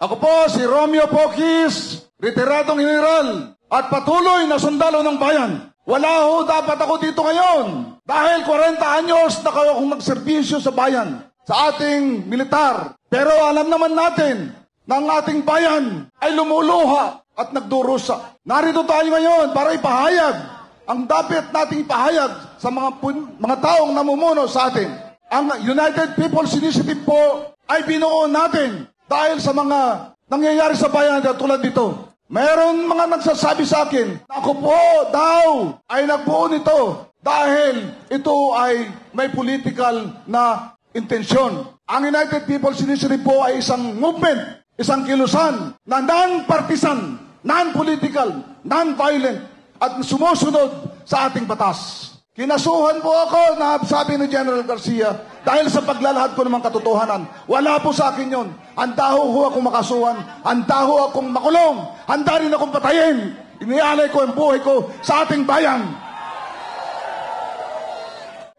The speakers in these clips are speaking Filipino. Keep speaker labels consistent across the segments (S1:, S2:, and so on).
S1: Ako po si Romeo Poquis, retiradong general at patuloy na sundalo ng bayan. Wala ho dapat ako dito ngayon dahil 40 anyos na kayo akong nagserbisyo sa bayan, sa ating militar. Pero alam naman natin na ang ating bayan ay lumuluha at nagdurusa. Narito tayo ngayon para ipahayag ang dapat nating ipahayag sa mga taong namumuno sa atin. Ang United People's Initiative po ay binuo natin dahil sa mga nangyayari sa bayan na tulad dito. Mayroon mga nagsasabi sa akin na ako po daw ay nagbuo nito dahil ito ay may political na intensyon. Ang United People's Initiative po ay isang movement, isang kilusan na non-partisan, non-political, non-violent at sumusunod sa ating batas. Kinasuhan po ako na sabi ni General Garcia dahil sa paglalahad ko ng mga katotohanan. Wala po sa akin yun. Handa ho akong makasuhan. Handa ho akong makulong. Handa rin akong patayin. Inialay ko ang buhay ko sa ating bayan.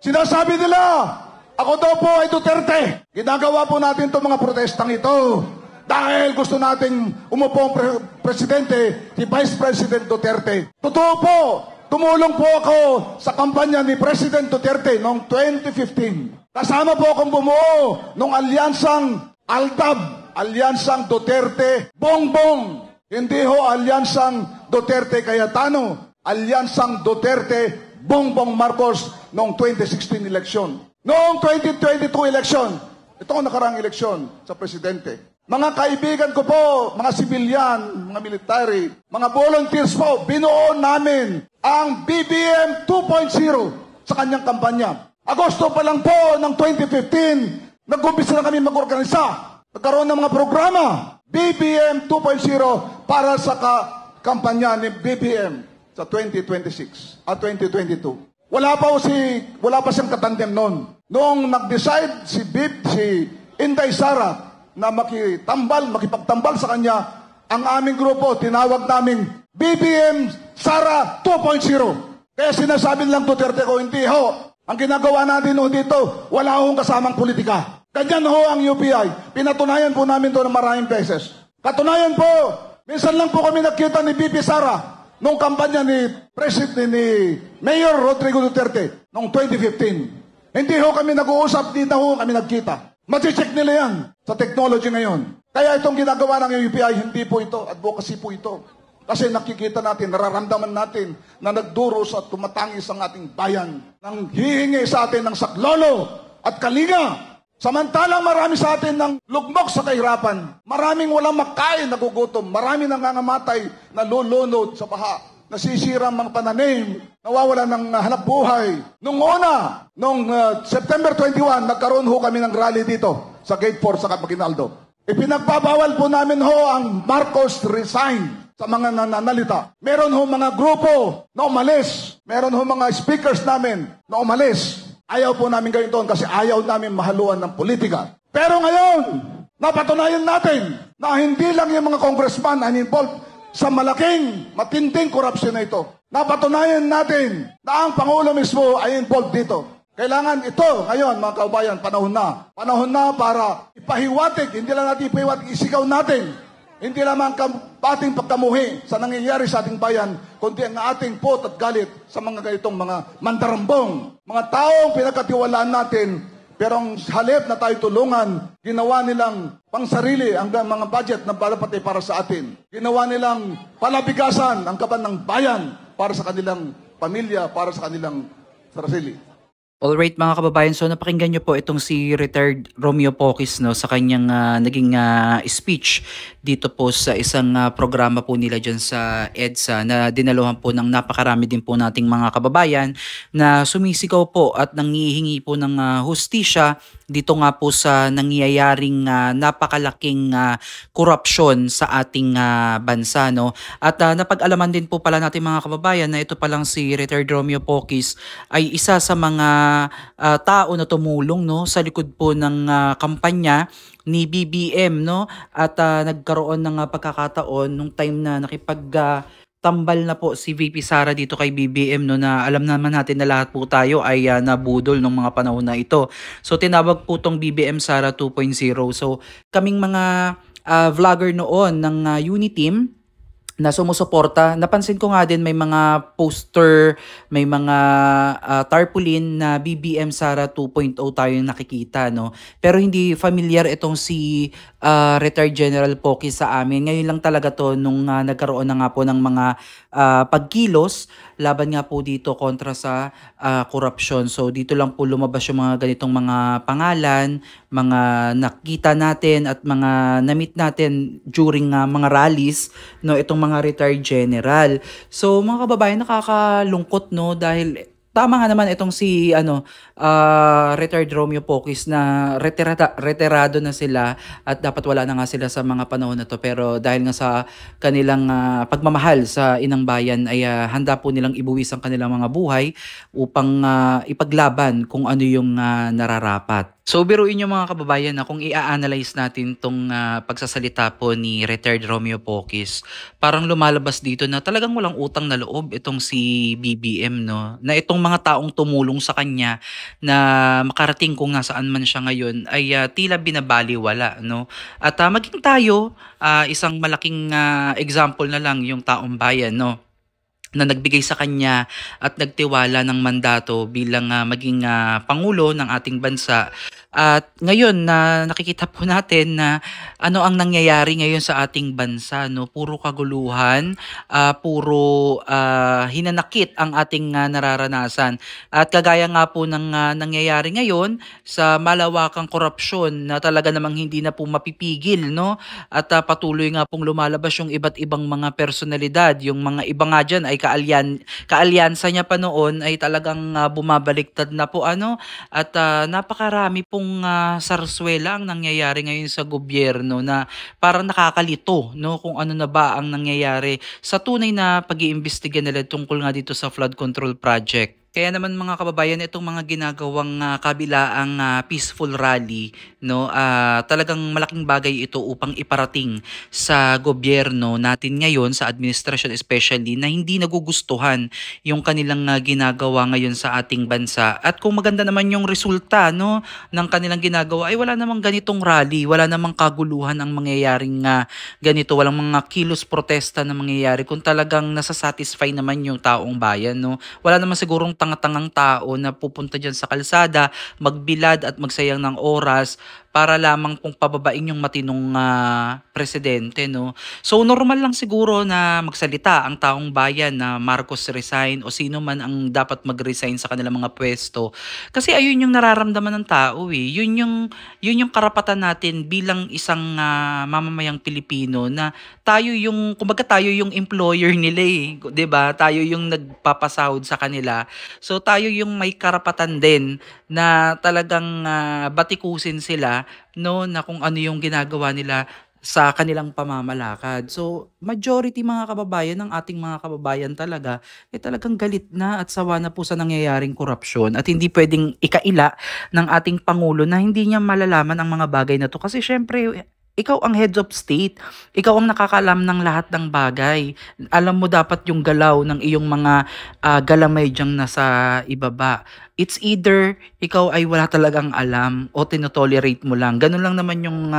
S1: Sinasabi nila, ako daw po ay Duterte. Ginagawa po natin itong mga protestang ito dahil gusto nating umupo ang presidente, si Vice President Duterte. Totoo po, tumulong po ako sa kampanya ni President Duterte noong 2015. Kasama po akong bumuo ng alyansang ALDAB, Alyansang Duterte Bongbong. Hindi ho alyansang Duterte Cayetano, alyansang Duterte Bongbong Marcos noong 2016 eleksyon. Noong 2022 eleksyon, ito ang nakarang eleksyon sa presidente. Mga kaibigan ko po, mga sibilyan, mga military, mga volunteers po, binuo namin ang BBM 2.0 sa kanyang kampanya. Agosto pa lang po ng 2015, nag-umpisa na kami mag-organisa. Nagkaroon ng mga programa, BBM 2.0 para sa kampanya ni BBM sa 2026 at 2022. Wala pa siyang katandem noon. Noong nag-decide si Inday Sara na makipagtambal sa kanya, ang aming grupo, tinawag namin BBM Sara 2.0. Kaya sinasabi lang Duterte ko, hindi ho. Ang ginagawa natin ho dito, wala hong kasamang politika. Ganyan ho ang UPI. Pinatunayan po namin to ng maraming beses. Katunayan po, minsan lang po kami nakita ni BP Sara nung kampanya ni Mayor Rodrigo Duterte noong 2015. Hindi ho kami nag-uusap, di na ho kami nagkita. Mati-check nila yan sa technology ngayon. Kaya itong ginagawa ng UPI, hindi po ito, advocacy po ito. Kasi nakikita natin, nararamdaman natin na nagduros at tumatangis ang ating bayan. Nang hihingi sa atin ng saklolo at kalinga. Samantalang marami sa atin ng lugmok sa kahirapan. Maraming walang makain, nagugutom. Maraming nangangamatay na lulunod sa baha. Nasisira ang mga pananim. Nawawala ng hanap buhay. Nung September 21, nagkaroon ho kami ng rally dito sa Gate 4 sa Maguinaldo. Ipinagbabawal po namin ho ang Marcos resign sa mga nananalita. Meron ho mga grupo na umalis. Meron ho mga speakers namin na umalis. Ayaw po namin gawin doon kasi ayaw namin mahaluan ng politika. Pero ngayon, napatunayan natin na hindi lang yung mga congressman ang involved sa malaking, matinding korupsyon na ito. Napatunayan natin na ang Pangulo mismo ay involved dito. Kailangan ito, ngayon mga kaubayan, panahon na. Panahon na para ipahiwatig, hindi lang natin ipahiwatig, isigaw natin. Hindi lamang ating pagkamuhi sa nangyayari sa ating bayan, kundi ang ating pot at galit sa mga ganitong mga mandarambong. Mga taong pinagkatiwalaan natin, pero ang halip na tayo tulungan, ginawa nilang pangsarili ang mga budget na balapatay para sa atin. Ginawa nilang palabigasan ang kaban ng bayan para sa kanilang pamilya, para sa kanilang sarili.
S2: Alright mga kababayan, so napakinggan nyo po itong si retired Romeo Poquis no, sa kanyang naging speech dito po sa isang programa po nila dyan sa EDSA na dinaluhan po ng napakarami din po nating mga kababayan na sumisigaw po at nangihingi po ng hustisya dito nga po sa nangyayaring napakalaking korupsyon sa ating bansa. No? At napag-alaman din po pala natin mga kababayan na ito palang si retired Romeo Poquis ay isa sa mga tao na tumulong no sa likod po ng kampanya ni BBM no at nagkaroon ng pagkakataon nung time na tambal na po si VP Sara dito kay BBM no na alam naman natin na lahat po tayo ay nabudol ng mga panahon na ito. So tinawag po tong BBM Sara 2.0. So kaming mga vlogger noon ng Uniteam na sumusuporta. Napansin ko nga din may mga poster, may mga tarpaulin na BBM Sara 2.0 tayong nakikita, no? Pero hindi familiar itong si retired General Pocky sa amin. Ngayon lang talaga to nung nagkaroon na nga po ng mga pagkilos laban nga po dito kontra sa korupsyon. So dito lang po lumabas yung mga ganitong mga pangalan, mga nakita natin at mga na-meet natin during mga rallies, no, itong mga retired general. So mga kababayan, nakakalungkot, no, dahil tama nga naman itong si retired Romeo Pocis na retirado na sila at dapat wala na nga sila sa mga panahon na to, pero dahil nga sa kanilang pagmamahal sa inang bayan ay handa po nilang ibuwis ang kanilang mga buhay upang ipaglaban kung ano yung nararapat. So biruin nyo mga kababayan na kung i-analyze natin tong pagsasalita po ni retired Romeo Pocis, parang lumalabas dito na talagang walang utang na loob itong si BBM, no? Na itong mga taong tumulong sa kanya na makarating kung nasaan man siya ngayon ay tila binabaliwala, no? At maging tayo, isang malaking example na lang yung taong bayan, no, na nagbigay sa kanya at nagtiwala ng mandato bilang maging pangulo ng ating bansa. At ngayon na nakikita po natin na ano ang nangyayari ngayon sa ating bansa, no? Puro kaguluhan, puro hinanakit ang ating nararanasan. At kagaya nga po ng nangyayari ngayon sa malawakang korupsyon na talaga namang hindi na po mapipigil, no? At patuloy nga pong lumalabas yung iba't ibang mga personalidad. Yung mga iba nga dyan ay kaalyansa niya pa noon ay talagang bumabaliktad na po, ano, at napakarami pong sarswela ang nangyayari ngayon sa gobyerno na parang nakakalito, no, kung ano na ba ang nangyayari sa tunay na pag-iimbestiga nila tungkol nga dito sa flood control project. Kaya naman mga kababayan, itong mga ginagawang kabilaang peaceful rally, no, talagang malaking bagay ito upang iparating sa gobyerno natin ngayon, sa administrasyon especially, na hindi nagugustuhan yung kanilang ginagawa ngayon sa ating bansa. At kung maganda naman yung resulta, no, ng kanilang ginagawa, ay wala namang ganitong rally, wala namang kaguluhan ang mangyayaring ganito, walang mga kilos protesta na mangyayari kung talagang nasasatisfy naman yung taong bayan, no. Wala naman sigurong tanga-tangang tao na pupunta dyan sa kalsada, magbilad at magsayang ng oras para lamang pong pababain yung matinong presidente, no. So normal lang siguro na magsalita ang taong bayan na Marcos resign o sino man ang dapat mag-resign sa kanilang mga pwesto. Kasi ayun yung nararamdaman ng tao, eh. Yun yung karapatan natin bilang isang mamamayang Pilipino, na tayo yung, kumbaga tayo yung employer nila, eh. 'Di ba? Tayo yung nagpapasahod sa kanila. So tayo yung may karapatan din na talagang batikusin sila, no, na kung ano yung ginagawa nila sa kanilang pamamalakad. So majority mga kababayan ng ating mga kababayan talaga talagang galit na at sawa na po sa nangyayaring korupsyon, at hindi pwedeng ikaila ng ating pangulo na hindi niya malalaman ang mga bagay na to, kasi syempre ikaw ang head of state, ikaw ang nakakaalam ng lahat ng bagay. Alam mo dapat yung galaw ng iyong mga galamay diyang nasa ibaba. It's either ikaw ay wala talagang alam o tinotolerate mo lang. Ganun lang naman yung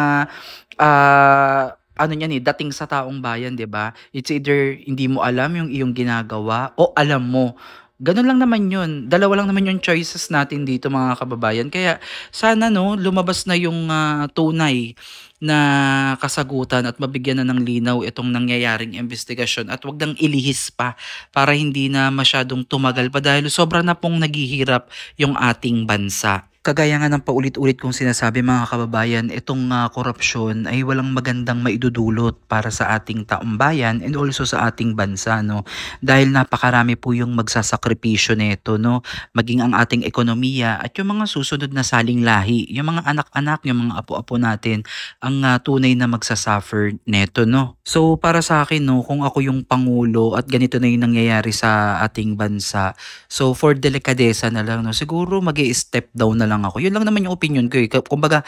S2: ano niyan, dating sa taong bayan, 'di ba? It's either hindi mo alam yung iyong ginagawa o alam mo. Ganun lang naman yun. Dalawa lang naman yung choices natin dito mga kababayan. Kaya sana, no, lumabas na yung tunay na kasagutan at mabigyan na ng linaw itong nangyayaring investigasyon, at wag nang ilihis pa para hindi na masyadong tumagal pa, dahil sobra na pong naghihirap yung ating bansa. Kagaya nga ng paulit-ulit kong sinasabi mga kababayan, itong korupsyon ay walang magandang maidudulot para sa ating taong bayan and also sa ating bansa, no? Dahil napakarami po yung magsasakripisyo nito, no? Maging ang ating ekonomiya at yung mga susunod na saling lahi, yung mga anak-anak, yung mga apo-apo natin, ang tunay na magsasuffer neto, no? So para sa akin, no, kung ako yung pangulo at ganito na yung nangyayari sa ating bansa, so for delikadesa na lang, no, siguro mag-i-step down na lang lang ako. Yun lang naman yung opinion ko eh. Kumbaga,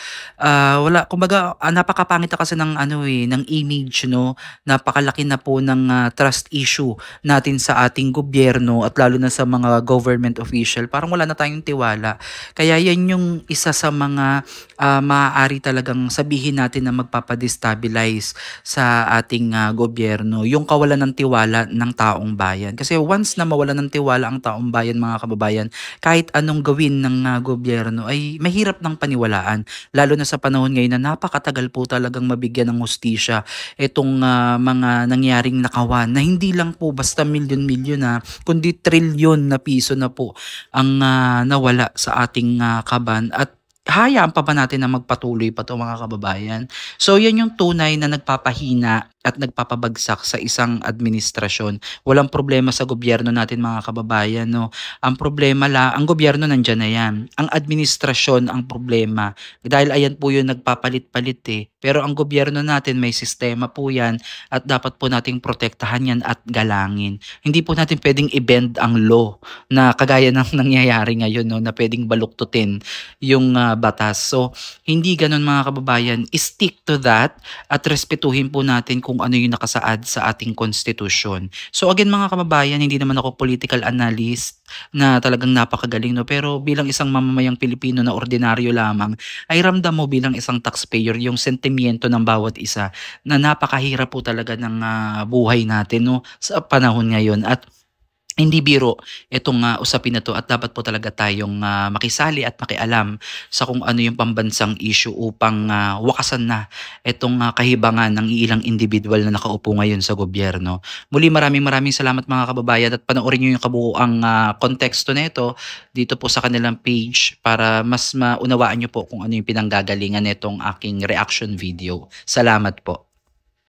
S2: napakapangit na kasi ng ano eh, ng image, no. Napakalaki na po ng trust issue natin sa ating gobyerno at lalo na sa mga government official. Parang wala na tayong tiwala. Kaya yan yung isa sa mga maaari talagang sabihin natin na magpapadestabilize sa ating gobyerno, yung kawalan ng tiwala ng taong bayan. Kasi once na mawalan ng tiwala ang taong bayan, mga kababayan, kahit anong gawin ng gobyerno ay mahirap ng paniwalaan. Lalo na sa panahon ngayon na napakatagal po talagang mabigyan ng hustisya itong mga nangyaring nakawan na hindi lang po basta milyon-milyon na kundi trilyon na piso na po ang nawala sa ating kaban at hayaan pa ba natin na magpatuloy pa 'to, mga kababayan? So yan yung tunay na nagpapahina at nagpapabagsak sa isang administrasyon. Walang problema sa gobyerno natin, mga kababayan, no. Ang problema ang gobyerno nandiyan na yan. Ang administrasyon ang problema. Dahil ayan po yung nagpapalit-palit eh. Pero ang gobyerno natin may sistema po yan at dapat po nating protektahan yan at galangin. Hindi po natin pwedeng i-bend ang law na kagaya ng nangyayari ngayon, no, na pwedeng baluktutin yung batas. So, hindi ganun, mga kababayan. Stick to that at respetuhin po natin kung ano yung nakasaad sa ating konstitusyon. So again, mga kababayan, hindi naman ako political analyst na talagang napakagaling, no, pero bilang isang mamamayang Pilipino na ordinaryo lamang, ay ramdam mo bilang isang taxpayer yung sentimiento ng bawat isa na napakahirap po talaga ng buhay natin, no, sa panahon ngayon. At hindi biro itong usapin na 'to at dapat po talaga tayong makisali at makialam sa kung ano yung pambansang issue upang wakasan na itong kahibangan ng ilang individual na nakaupo ngayon sa gobyerno. Muli, maraming salamat, mga kababayan, at panoorin niyo yung kabuuang konteksto nito dito po sa kanilang page para mas maunawaan niyo po kung ano yung pinanggagalingan nitong aking reaction video. Salamat po.